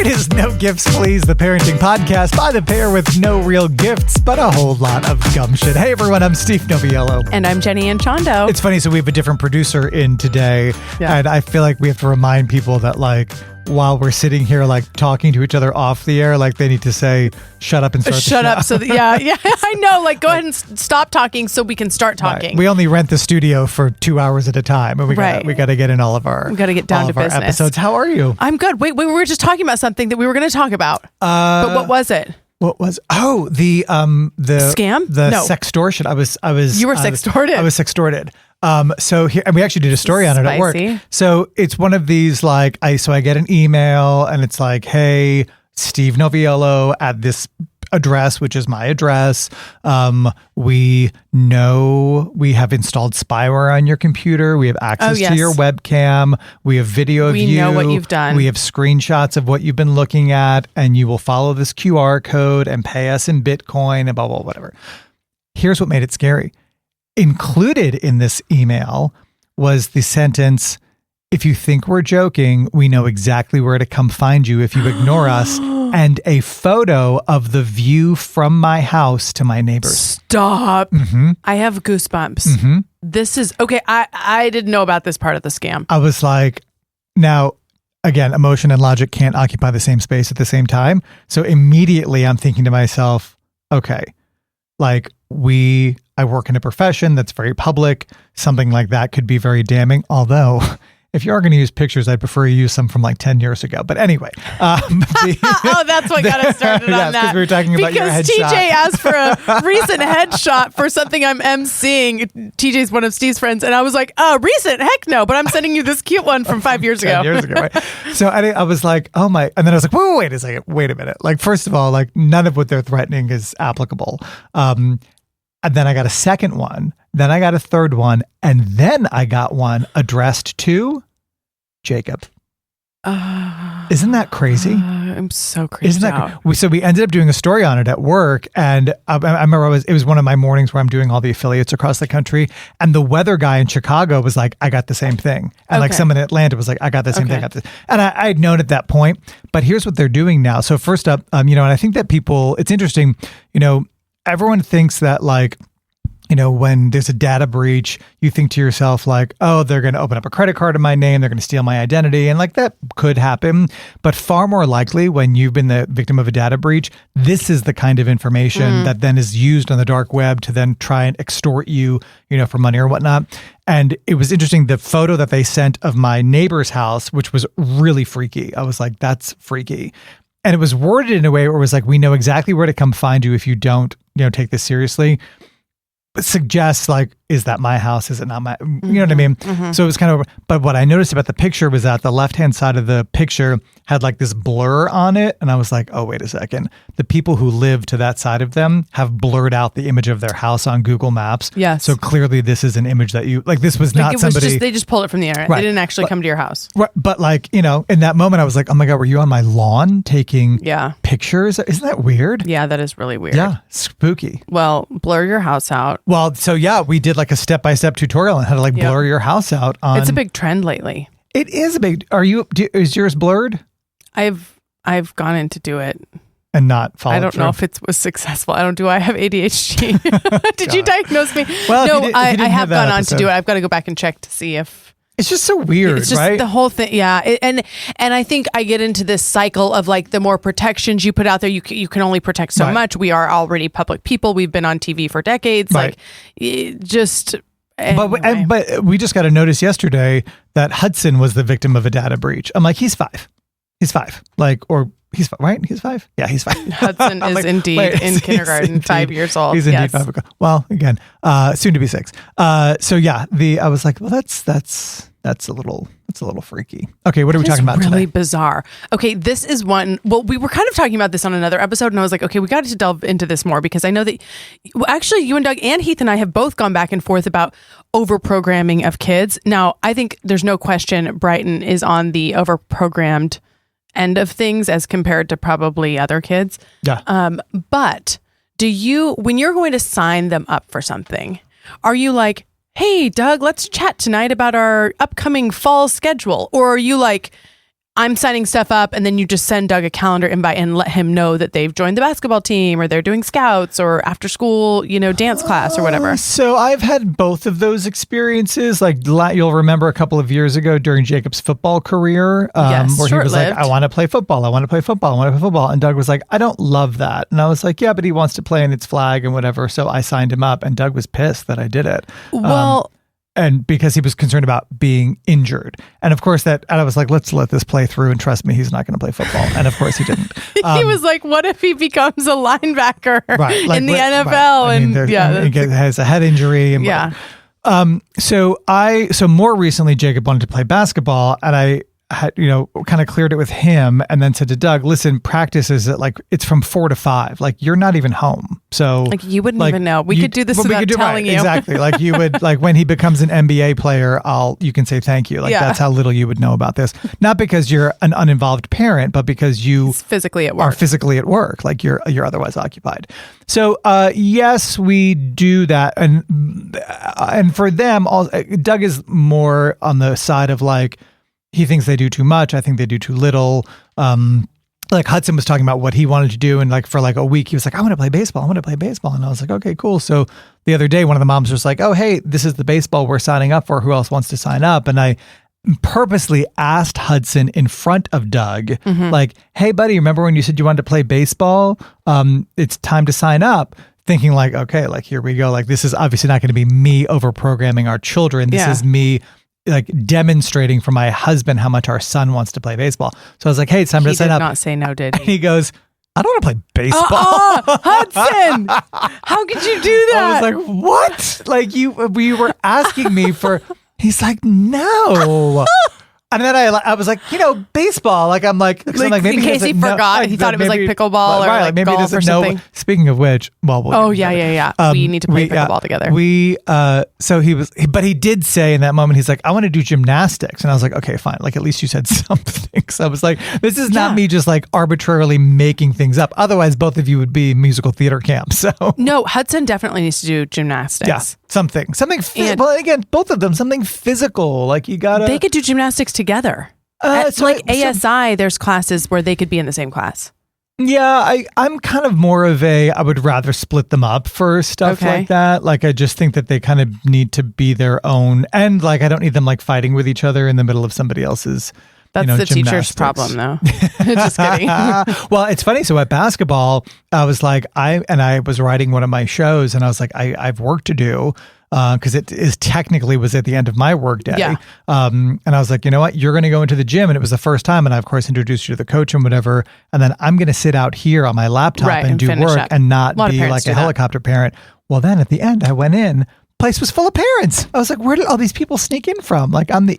It is No Gifts Please, the parenting podcast by the pair with no real gifts, but a whole lot of gumption. Hey everyone, I'm Steve Noviello. And I'm Jenny Anchondo. It's funny, so we have a different producer in today, and I feel like we have to remind people that while we're sitting here talking to each other off the air, they need to say, shut up and start the show. Shut up. So yeah, I know. Go ahead and stop talking so we can start talking. Right. We only rent the studio for 2 hours at a time, and we got to get in all of our we got to get down to business episodes. How are you? I'm good. Wait, we were just talking about something that we were going to talk about. But what was it? What was the scam? The sextortion. You were sextorted. I was sextorted. So here, and we actually did a story on it at work. So it's one of these I get an email and it's like, hey, Steve Noviello at this address, which is my address. We know we have installed spyware on your computer. We have access to your webcam. We have video of you. We know what you've done. We have screenshots of what you've been looking at, and you will follow this QR code and pay us in Bitcoin and blah, blah, whatever. Here's what made it scary. Included in this email was the sentence, if you think we're joking, we know exactly where to come find you if you ignore us, and a photo of the view from my house to my neighbors. Stop. Mm-hmm. I have goosebumps. Mm-hmm. This is, okay, I didn't know about this part of the scam. I was like, now, again, emotion and logic can't occupy the same space at the same time. So immediately I'm thinking to myself, okay, I work in a profession that's very public. Something like that could be very damning. Although, if you are going to use pictures, I'd prefer you use some from 10 years ago. But anyway. That's what got us started on that. Because we were talking about your headshot. Because TJ asked for a recent headshot for something I'm emceeing. TJ's one of Steve's friends. And I was like, recent? Heck no. But I'm sending you this cute one from 5 years ago. 10 years ago, right? So I was like, oh my. And then I was like, wait a second. Wait a minute. First of all, none of what they're threatening is applicable. And then I got a second one. Then I got a third one. And then I got one addressed to Jacob. Isn't that crazy? I'm so crazy. So we ended up doing a story on it at work. And I remember it was one of my mornings where I'm doing all the affiliates across the country. And the weather guy in Chicago was like, I got the same thing. And someone in Atlanta was like, I got the same thing. And I had known at that point. But here's what they're doing now. So first up, and I think that it's interesting, everyone thinks that when there's a data breach, you think to yourself oh, they're going to open up a credit card in my name. They're going to steal my identity. And that could happen. But far more likely when you've been the victim of a data breach, this is the kind of information that then is used on the dark web to then try and extort you, for money or whatnot. And it was interesting, the photo that they sent of my neighbor's house, which was really freaky. I was like, that's freaky. And it was worded in a way where it was we know exactly where to come find you if you don't, take this seriously. But suggests is that my house? Is it not my, you know what I mean? Mm-hmm. So it was kind of, but what I noticed about the picture was that the left-hand side of the picture had this blur on it. And I was like, oh, wait a second. The people who live to that side of them have blurred out the image of their house on Google Maps. Yes. So clearly this is an image that you, this was not somebody. They just pulled it from the internet. Right. They didn't actually come to your house. Right. But in that moment I was like, oh my God, were you on my lawn taking pictures? Isn't that weird? Yeah, that is really weird. Yeah. Spooky. Well, blur your house out. Well, so yeah, we did a step-by-step tutorial on how to blur your house out on. It's a big trend lately. It is a big. Is yours blurred? I've gone in to do it and not followed. I don't know if it was successful. Do I have ADHD? Did you diagnose me? Well, no, I have gone on to do it. I've got to go back and check to see if. It's just so weird, it's just right? The whole thing, yeah. And I think I get into this cycle of the more protections you put out there, you can only protect so much. We are already public people. We've been on TV for decades. Right. Anyway. But we just got a notice yesterday that Hudson was the victim of a data breach. I'm like, he's 5. He's 5. He's 5, right? He's 5? Yeah, he's 5. Hudson is indeed in kindergarten, 5 years old. He's indeed 5. Well, again, soon to be 6. So yeah, I was like, well, that's a little freaky. Okay, what are we talking about today? Really bizarre. Okay, this is one. Well, we were kind of talking about this on another episode, and I was like, okay, we got to delve into this more because I know that. Well, actually, you and Doug and Heath and I have both gone back and forth about overprogramming of kids. Now, I think there's no question Brighton is on the overprogrammed end of things as compared to probably other kids. Yeah. But when you're going to sign them up for something, are you like, hey, Doug, let's chat tonight about our upcoming fall schedule? Or are you like, I'm signing stuff up, and then you just send Doug a calendar invite and let him know that they've joined the basketball team or they're doing scouts or after school, dance class or whatever. So I've had both of those experiences. Like you'll remember a couple of years ago during Jacob's football career, where he was like, I want to play football. I want to play football. I want to play football. And Doug was like, I don't love that. And I was like, yeah, but he wants to play in its flag and whatever. So I signed him up, and Doug was pissed that I did it. Well, and because he was concerned about being injured. And of course and I was like, let's let this play through, and trust me, he's not going to play football. And of course he didn't. He was like, what if he becomes a linebacker in the NFL? Right. He has a head injury. And So more recently, Jacob wanted to play basketball, and I had, kind of cleared it with him, and then said to Doug, listen, practice is it's from 4 to 5. Like, you're not even home. So you wouldn't even know. We could do this without telling you. Exactly. Like you would, like when he becomes an NBA player, you can say thank you. Like that's how little you would know about this. Not because you're an uninvolved parent, but because you physically at work. Like you're otherwise occupied. So yes, we do that. And for them, Doug is more on the side of like, he thinks they do too much. I think they do too little. Like Hudson was talking about what he wanted to do. And like for like a week, he was like, I want to play baseball. I want to play baseball. And I was like, okay, cool. So the other day, one of the moms was like, oh, hey, this is the baseball we're signing up for. Who else wants to sign up? And I purposely asked Hudson in front of Doug, like, hey, buddy, remember when you said you wanted to play baseball? It's time to sign up. Thinking like, okay, like here we go. Like this is obviously not going to be me over programming our children. This is me like demonstrating for my husband how much our son wants to play baseball. So I was like, hey, it's time to sign up. He did not say no, did he? And he goes, I don't want to play baseball. Hudson, how could you do that? I was like, what? Like we were asking me for, he's like, no. And then I was like, baseball. Like I'm like maybe in case he forgot, he thought it was like pickleball or like maybe golf or something. Know. Speaking of which, we need to play pickleball together. But he did say in that moment, he's like, I want to do gymnastics, and I was like, okay, fine. Like at least you said something. So I was like, this is not me just like arbitrarily making things up. Otherwise, both of you would be musical theater camp. So no, Hudson definitely needs to do gymnastics. Yeah, something. Well, again, both of them, something physical. Like you gotta. They could do gymnastics together. ASI, there's classes where they could be in the same class. Yeah, I'm kind of more of I would rather split them up for stuff like that. Like I just think that they kind of need to be their own, and like I don't need them like fighting with each other in the middle of somebody else's. That's the teacher's problem, though. Just kidding. Well, it's funny. So at basketball, I was like, I was writing one of my shows, and I was like, I've work to do. Because it is technically was at the end of my work day. Yeah. And I was like, you know what? You're going to go into the gym. And it was the first time. And I, of course, introduced you to the coach and whatever. And then I'm going to sit out here on my laptop and do work and not be like a helicopter parent. Well, then at the end, I went in. Place was full of parents. I was like, where did all these people sneak in from? Like I'm the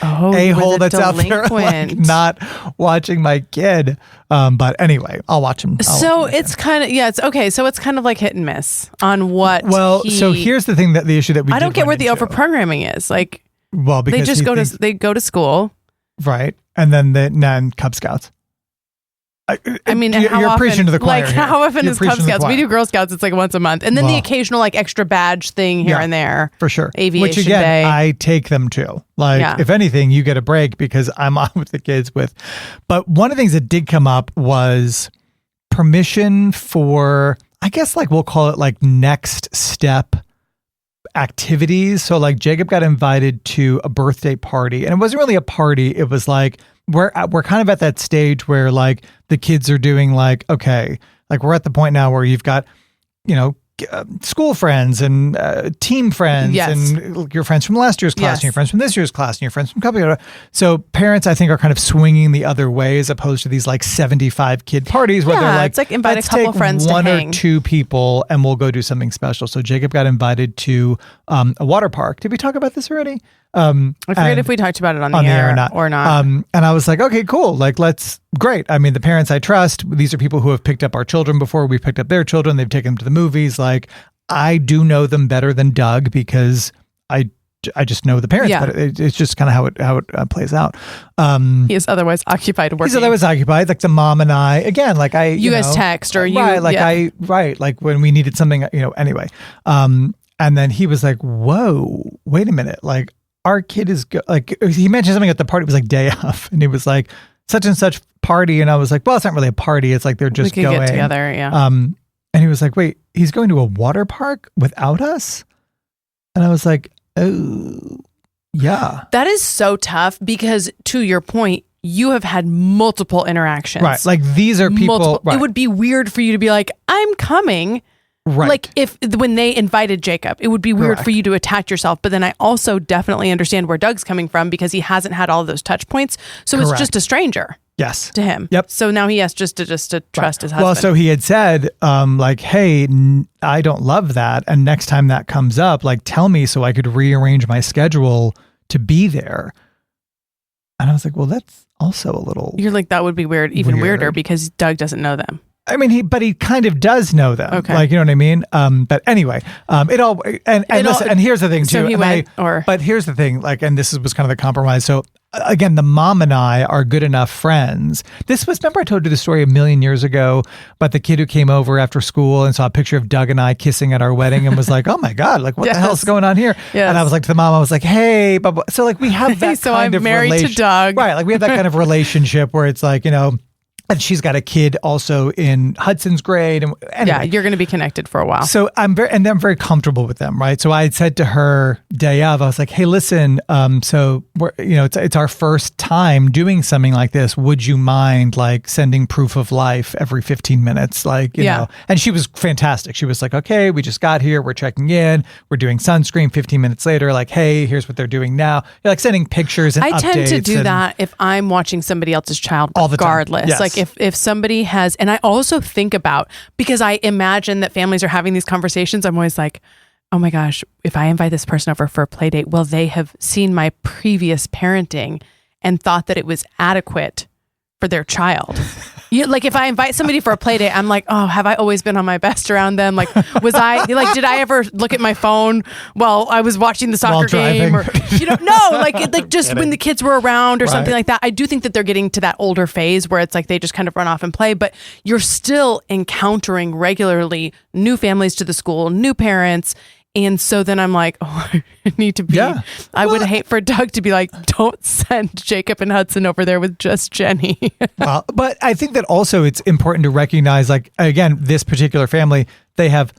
a-hole that's out there like, not watching my kid. But anyway, I'll watch him. So it's kind of, it's okay. So it's kind of like hit and miss on what. Well, so here's the thing the issue that we I don't get where the overprogramming is. Like, well, because they go to school. Right. And then Cub Scouts. I mean, you're preaching to the choir. Like, how often is Cub Scouts? We do Girl Scouts. It's like once a month, and then the occasional like extra badge thing here and there, for sure. Aviation Which again, Day. I take them to. Like, if anything, you get a break because I'm on with the kids. But one of the things that did come up was permission for, I guess, like we'll call it like next step activities. So like Jacob got invited to a birthday party, and it wasn't really a party. It was like. We're kind of at that stage where like the kids are doing like, okay, like we're at the point now where you've got, school friends and team friends and your friends from last year's class and your friends from this year's class and your friends from couple. So parents, I think, are kind of swinging the other way as opposed to these like 75 kid parties where they're like, it's like invite a couple friends one to or hang. two people and we'll go do something special. So Jacob got invited to a water park. Did we talk about this already? I forget if we talked about it on the air or not. And I was like, okay, cool. Like, great. I mean, the parents I trust, these are people who have picked up our children before. We've picked up their children. They've taken them to the movies. Like, I do know them better than Doug because I just know the parents, but it's just kind of how it plays out. He is otherher's occupied working. He's otherwise occupied. Like the mom and I, again, like you guys text or you, like when we needed something, anyway. And then he was like, whoa, wait a minute. Like, our kid is like, he mentioned something at the party. It was like day off. And he was like, such and such party. And I was like, well, it's not really a party. It's like they're just we could going get together. Yeah. And he was like, wait, he's going to a water park without us? And I was like, oh, yeah. That is so tough because, to your point, you have had multiple interactions. Right. Like these are people. Right. It would be weird for you to be like, I'm coming. Right. Like when they invited Jacob, it would be weird for you to attach yourself. But then I also definitely understand where Doug's coming from because he hasn't had all of those touch points. So it's just a stranger. Yes. To him. Yep. So now he has just to trust his husband. Well, so he had said, like, hey, I don't love that. And next time that comes up, like, tell me so I could rearrange my schedule to be there. And I was like, well, that's also a little. You're like, that would be weird, even weirder because Doug doesn't know them. I mean, but he kind of does know them. Okay. Like, you know what I mean? But anyway, listen, and here's the thing too. So but here's the thing, like, and this was kind of the compromise. So again, the mom and I are good enough friends. Remember I told you the story a million years ago about the kid who came over after school and saw a picture of Doug and I kissing at our wedding and was like, oh my God, like what the hell's going on here? Yes. And I was like to the mom, I was like, hey, but so like we have that so kind I'm of married to Doug. Right. Like we have that kind of relationship where it's like, you know, and she's got a kid also in Hudson's grade. And anyway. Yeah, you're going to be connected for a while. So I'm very comfortable with them, right? So I had said to her day of, I was like, hey, listen, so we're, you know, it's our first time doing something like this. Would you mind like sending proof of life every 15 minutes? Like, you know, and she was fantastic. She was like, okay, we just got here. We're checking in. We're doing sunscreen 15 minutes later. Like, hey, here's what they're doing now. You're like sending pictures and updates. I tend to do that if I'm watching somebody else's child regardless. Yes. Like if somebody has, and I also think about, because I imagine that families are having these conversations, I'm always like, oh my gosh, if I invite this person over for a play date, will they have seen my previous parenting and thought that it was adequate for their child? Like if I invite somebody for a play date, I'm like, oh, have I always been on my best around them? Like, did I ever look at my phone while I was watching the soccer game? Or, just when the kids were around or something like that. I do think that they're getting to that older phase where it's like they just kind of run off and play, but you're still encountering regularly new families to the school, new parents. And so then I'm like, oh, I need to be, I would hate for Doug to be like, don't send Jacob and Hudson over there with just Jenny. Well, but I think that also it's important to recognize, like, again, this particular family, they have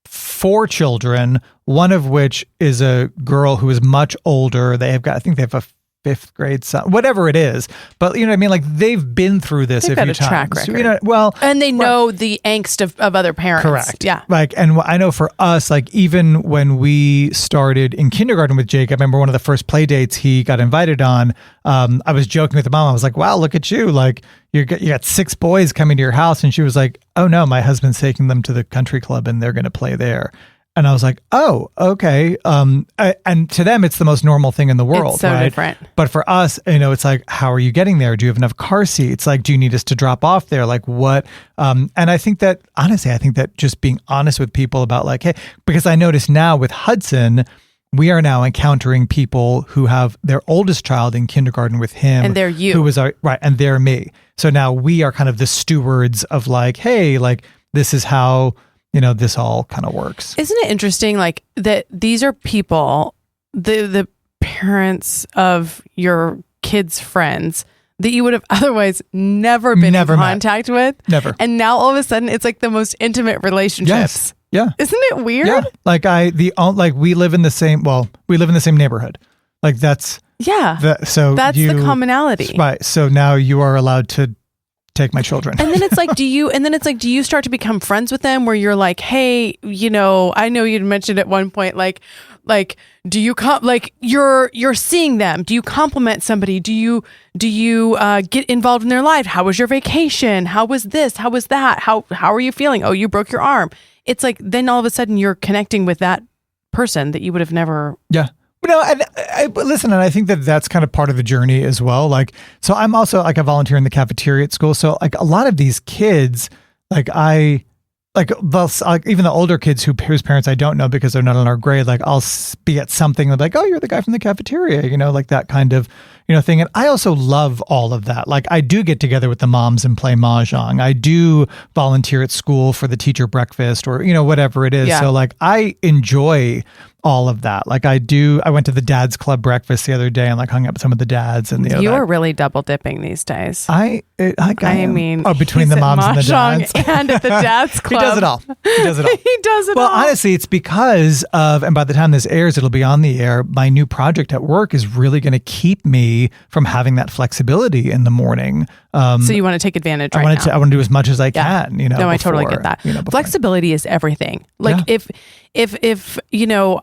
4 children, one of which is a girl who is much older. I think they have a 5th grade son, whatever it is. But you know what I mean? Like they've been through this a few times. Track record. So, you know, well, and they know the angst of other parents. Correct. Yeah. Like, and I know for us, like even when we started in kindergarten with Jake, I remember one of the first play dates he got invited on. I was joking with the mom. I was like, wow, look at you. Like you got 6 boys coming to your house. And she was like, oh no, my husband's taking them to the country club and they're going to play there. And I was like, oh, okay. And to them, it's the most normal thing in the world. It's so different. But for us, you know, it's like, how are you getting there? Do you have enough car seats? Like, do you need us to drop off there? Like what? And I think that, honestly, just being honest with people about like, hey, because I notice now with Hudson, we are now encountering people who have their oldest child in kindergarten with him. And they're you. Who was right. And they're me. So now we are kind of the stewards of like, hey, like this is how, you know, this all kind of works. Isn't it interesting, like, that these are people, the parents of your kids' friends that you would have otherwise never been in contact with? Never. And now all of a sudden, it's like the most intimate relationships. Yes. Yeah. Isn't it weird? Yeah. Like we live in the same neighborhood. Like that's. Yeah. That's the commonality. Right. So now you are allowed to take my children. And then it's like, do you start to become friends with them where you're like, hey, you know, I know you'd mentioned at one point, like, do you you're seeing them? Do you compliment somebody? Do you get involved in their life? How was your vacation? How was this? How was that? How are you feeling? Oh, you broke your arm. It's like, then all of a sudden you're connecting with that person that you would have never. Yeah. No, listen, and I think that that's kind of part of the journey as well. Like, so I'm also like a volunteer in the cafeteria at school. So like a lot of these kids, like even the older kids whose parents I don't know because they're not in our grade, like I'll be at something like, oh, you're the guy from the cafeteria, you know, like that kind of, you know, thing. And I also love all of that. Like I do get together with the moms and play mahjong. I do volunteer at school for the teacher breakfast or, you know, whatever it is. Yeah. So like I enjoy all of that. Like I went to the dad's club breakfast the other day and like hung up with some of the dads and you are really double dipping these days. I mean, between he's the moms and the Mahjong dads and at the dad's club. He does it all. He does it all. Well, honestly, it's because of, and by the time this airs, it'll be on the air. My new project at work is really going to keep me from having that flexibility in the morning. So you want to take advantage I want to do as much as I can, you know. No, I totally get that. Flexibility is everything. Like if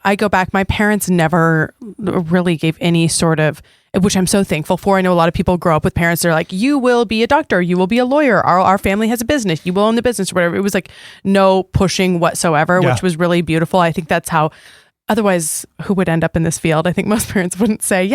I go back, my parents never really gave any sort of, which I'm so thankful for. I know a lot of people grow up with parents that are like, you will be a doctor, you will be a lawyer, our family has a business, you will own the business or whatever. It was like no pushing whatsoever, which was really beautiful. I think that's how, otherwise who would end up in this field? I think most parents wouldn't say,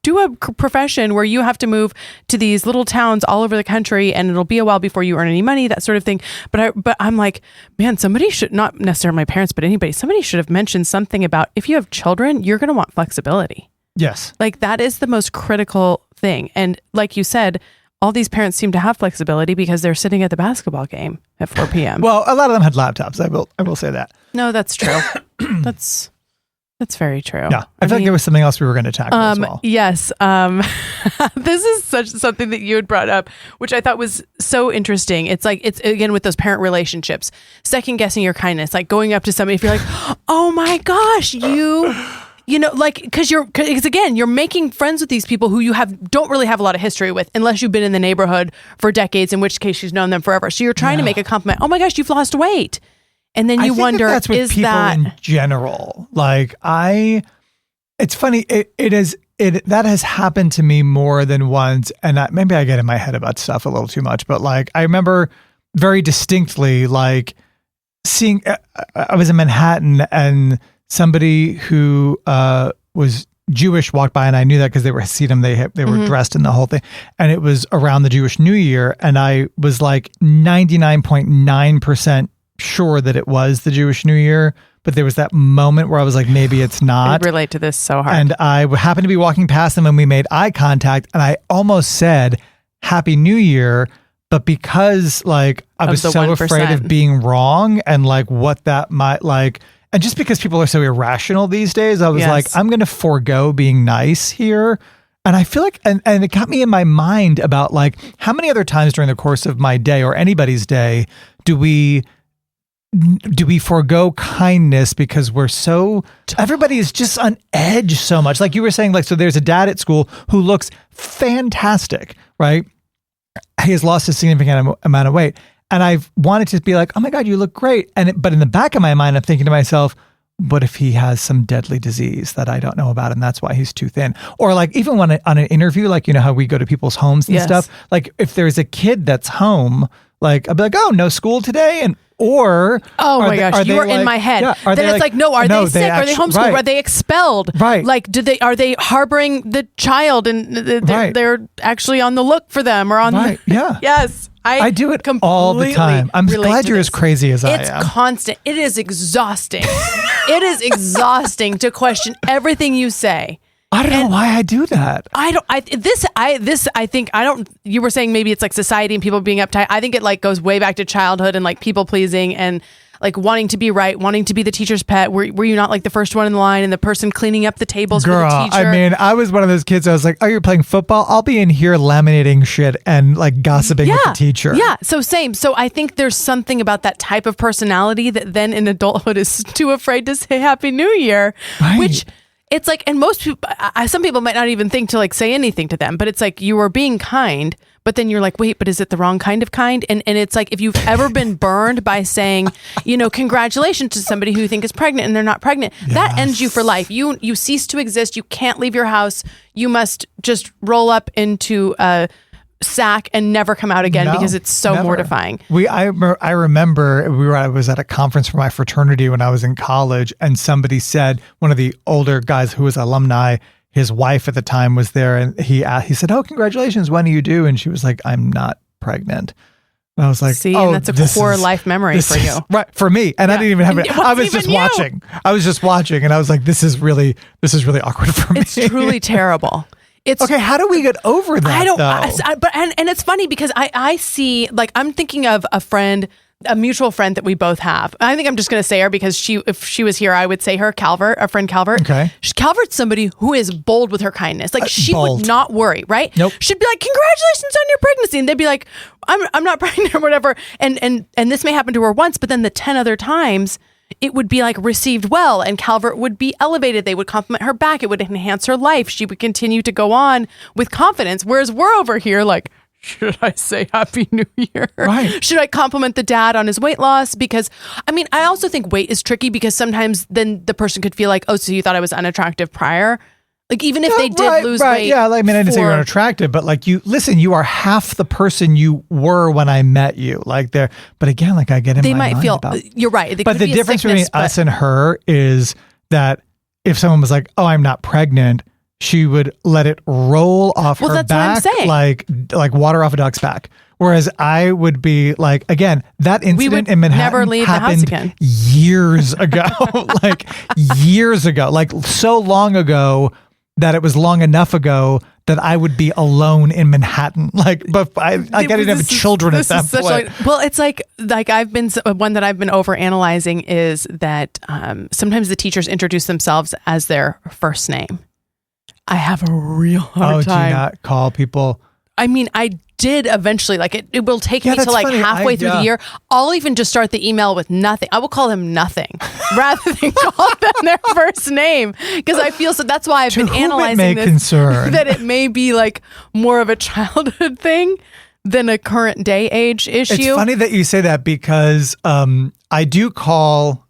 do a profession where you have to move to these little towns all over the country and it'll be a while before you earn any money, that sort of thing. But I'm like, man, somebody should, not necessarily my parents, but somebody should have mentioned something about if you have children, you're going to want flexibility. Yes. Like that is the most critical thing. And like you said, all these parents seem to have flexibility because they're sitting at the basketball game at 4 p.m. Well, a lot of them had laptops. I will say that. No, that's true. That's very true. Yeah, I feel like there was something else we were going to tackle as well. Yes. This is something that you had brought up, which I thought was so interesting. It's like, it's again with those parent relationships, second guessing your kindness, like going up to somebody if you're like, oh my gosh, you know, like, because again, you're making friends with these people who you don't really have a lot of history with, unless you've been in the neighborhood for decades, in which case she's known them forever. So you're trying to make a compliment. Oh my gosh, you've lost weight. And then you wonder, that's with people in general. Like it's funny. That has happened to me more than once. And maybe I get in my head about stuff a little too much, but like, I remember very distinctly, like seeing, I was in Manhattan and somebody who, was Jewish walked by and I knew that because they were they were dressed in the whole thing. And it was around the Jewish New Year. And I was like 99.9% sure that it was the Jewish New Year, but there was that moment where I was like, maybe it's not. I relate to this so hard. And I happened to be walking past them and we made eye contact and I almost said Happy New Year, but because like I was so 1%. afraid of being wrong and like what that might like, and just because people are so irrational these days, I was like, I'm going to forego being nice here. And I feel like, and it got me in my mind about like, how many other times during the course of my day or anybody's day do we forego kindness because everybody is just on edge so much. Like you were saying, like, so there's a dad at school who looks fantastic, right? He has lost a significant amount of weight. And I've wanted to be like, oh my God, you look great. But in the back of my mind, I'm thinking to myself, what if he has some deadly disease that I don't know about and that's why he's too thin? Or like even when on an interview, like, you know how we go to people's homes and stuff, like if there's a kid that's home, like I'll be like, oh, no school today? Oh my gosh, you were in my head. Yeah, then it's like, no, are they sick? Are they homeschooled? Right. Are they expelled? Right. Like, are they harboring the child and they're actually on the look for them or on right. Yeah. Yes. I do it all the time. I'm glad you're as crazy as I am. It's constant. It is exhausting. It is exhausting to question everything you say. I don't know why I do that. You were saying maybe it's like society and people being uptight. I think it like goes way back to childhood and like people pleasing and like wanting to be right, wanting to be the teacher's pet. Were you not like the first one in the line and the person cleaning up the tables for the teacher? I mean, I was one of those kids. I was like, oh, you're playing football? I'll be in here laminating shit and like gossiping with the teacher. Yeah. So same. So I think there's something about that type of personality that then in adulthood is too afraid to say Happy New Year, which it's like, and most people, some people might not even think to like say anything to them, but it's like you are being kind, but then you're like, wait, but is it the wrong kind of kind? And it's like, if you've ever been burned by saying, you know, congratulations to somebody who you think is pregnant and they're not pregnant, that ends you for life. You cease to exist. You can't leave your house. You must just roll up into a sack and never come out again because it's so mortifying. I remember I was at a conference for my fraternity when I was in college, and somebody said, one of the older guys who was alumni, his wife at the time was there, and he said, oh, congratulations, when do you do? And she was like, I'm not pregnant. And I was like, and that's a core life memory for you. Right, for me. And I didn't even have it. I was just watching. And I was like, this is really awkward for me. It's truly terrible. Okay, how do we get over that? But it's funny because I see, like, I'm thinking of a friend a mutual friend that we both have. I think I'm just going to say her because if she was here, I would say her, Calvert, our friend Calvert. Okay. Calvert's somebody who is bold with her kindness. Like she would not worry, right? Nope. She'd be like, congratulations on your pregnancy. And they'd be like, I'm not pregnant or whatever. And this may happen to her once, but then the 10 other times it would be like received well, and Calvert would be elevated. They would compliment her back. It would enhance her life. She would continue to go on with confidence. Whereas we're over here like, should I say Happy New Year? Right. Should I compliment the dad on his weight loss? Because, I mean, I also think weight is tricky because sometimes then the person could feel like, oh, so you thought I was unattractive prior? Like, even if they did lose weight. Yeah, I mean, I didn't say you're unattractive, but like you are half the person you were when I met you. Like there, but again, like I get in they my might mind feel, about, you're right. But the difference between us and her is that if someone was like, oh, I'm not pregnant, she would let it roll off her back like water off a duck's back. Whereas I would be like, again, that incident in Manhattan never leave happened the house again. Years ago, like years ago, like so long ago that it was long enough ago that I would be alone in Manhattan. Like, but I didn't have children at that point. Well, it's like I've been one that I've been over analyzing is that sometimes the teachers introduce themselves as their first name. I have a real hard time. Do you not call people? I mean, I did eventually. Like it will take me to like funny. Halfway through the year. I'll even just start the email with nothing. I will call them nothing rather than call them their first name because I feel so. That's why I've been analyzing this. Concern. That it may be like more of a childhood thing than a current day age issue. It's funny that you say that because I do call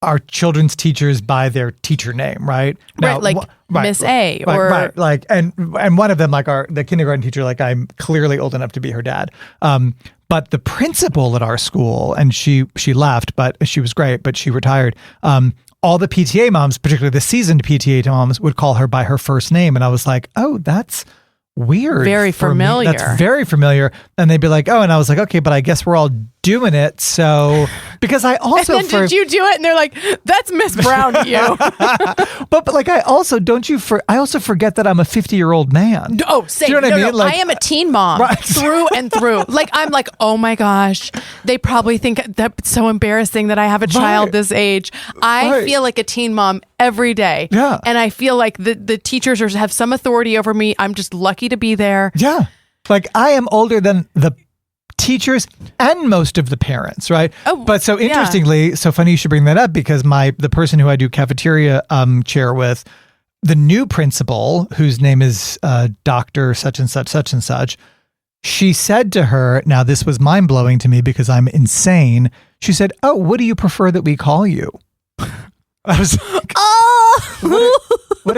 our children's teachers by their teacher name, right? Now, right, like Miss A or right, like and one of them, like the kindergarten teacher, like I'm clearly old enough to be her dad. But the principal at our school, and she left, but she was great, but she retired. All the PTA moms, particularly the seasoned PTA moms, would call her by her first name, and I was like, oh, that's weird. Very familiar. That's very familiar. And they'd be like, oh, and I was like, okay, but I guess we're all doing it. So, because I also, and then did you do it? And they're like, that's Miss Brown to you. but like, I also forget that I'm a 50-year-old man. Oh, same. Do you know what I mean? Like, I am a teen mom through and through. Like, I'm like, oh my gosh, they probably think that's so embarrassing that I have a child this age. I feel like a teen mom every day. Yeah. And I feel like the teachers have some authority over me. I'm just lucky to be there. Yeah. Like I am older than the teachers and most of the parents, right? Oh, but so interestingly, so funny you should bring that up because the person who I do cafeteria chair with, the new principal, whose name is Dr. such and such, she said to her, now this was mind blowing to me because I'm insane. She said, oh, what do you prefer that we call you? I was like, what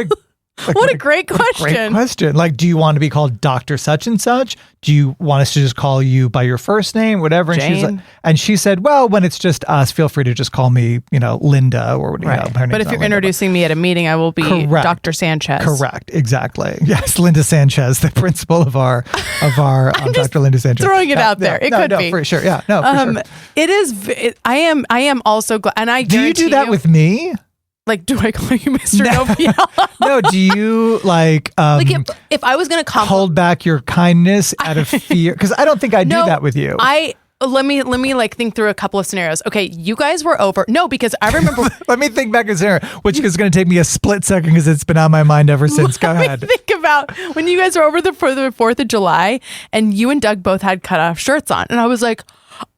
a great question. Great question. Like, do you want to be called Dr. Such and Such? Do you want us to just call you by your first name, whatever? And she said, well, when it's just us, feel free to just call me, Linda or whatever. But if you're introducing me at a meeting, I will be Dr. Sanchez. Correct. Exactly. Yes. Linda Sanchez, the principal of our Dr. Linda Sanchez. Throwing it out there. It could be. For sure. Yeah. No, for sure. It is. I am also glad. And I do you do that with me? Like, do I call you Mr. Noviello? No, do you like if I was going to hold back your kindness out of fear? Because I don't think I do that with you. Let me like think through a couple of scenarios. Okay, you guys were over. No, because I remember. Let me think back a scenario, which is going to take me a split second because it's been on my mind ever since. Go ahead. Think about when you guys were over for the 4th of July and you and Doug both had cut off shirts on. And I was like,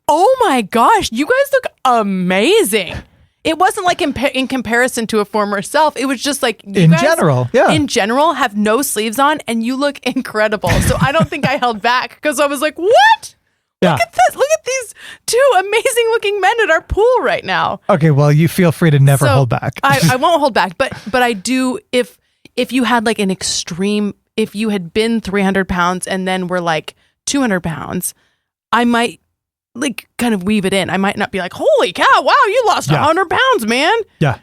oh my gosh, you guys look amazing. It wasn't like in comparison to a former self. It was just like you guys, in general, have no sleeves on and you look incredible. So I don't think I held back because I was like, what? Yeah. Look at this. Look at these two amazing looking men at our pool right now. Okay, well, you feel free to never hold back. I won't hold back. But I do, if you had like an extreme, if you had been 300 pounds and then were like 200 pounds, I might like kind of weave it in. I might not be like, holy cow, wow, you lost 100 pounds, man. Yeah.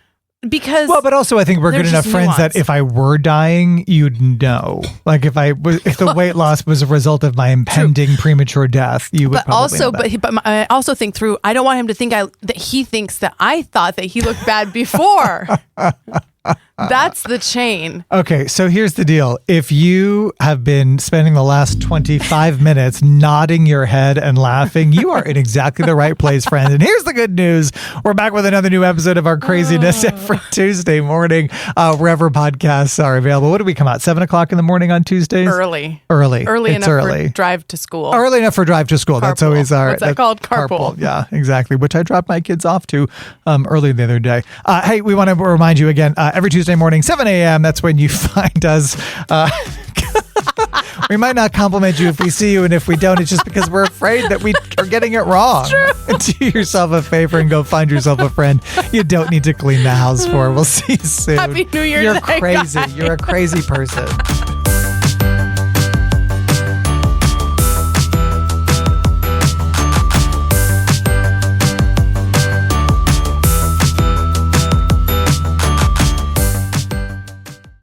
Because but also I think we're good enough friends that if I were dying, you'd know. Like if the weight loss was a result of my impending premature death, you would probably know that. But I also think through, I don't want him to think that he thinks that I thought that he looked bad before. That's the chain. Okay, so here's the deal. If you have been spending the last 25 minutes nodding your head and laughing, you are in exactly the right place, friend. And here's the good news. We're back with another new episode of our craziness every Tuesday morning, wherever podcasts are available. What do we come out? 7 o'clock in the morning on Tuesdays? Early It's enough for drive to school. Early enough for drive to school. Carpool. That's always our... What's that called? Carpool. Yeah, exactly. Which I dropped my kids off to early the other day. Hey, we want to remind you again, every Tuesday morning, 7 a.m., that's when you find us. We might not compliment you if we see you, and if we don't, it's just because we're afraid that we are getting it wrong. Do yourself a favor and go find yourself a friend you don't need to clean the house for. We'll see you soon. Happy New Year. You're crazy. You're a crazy person.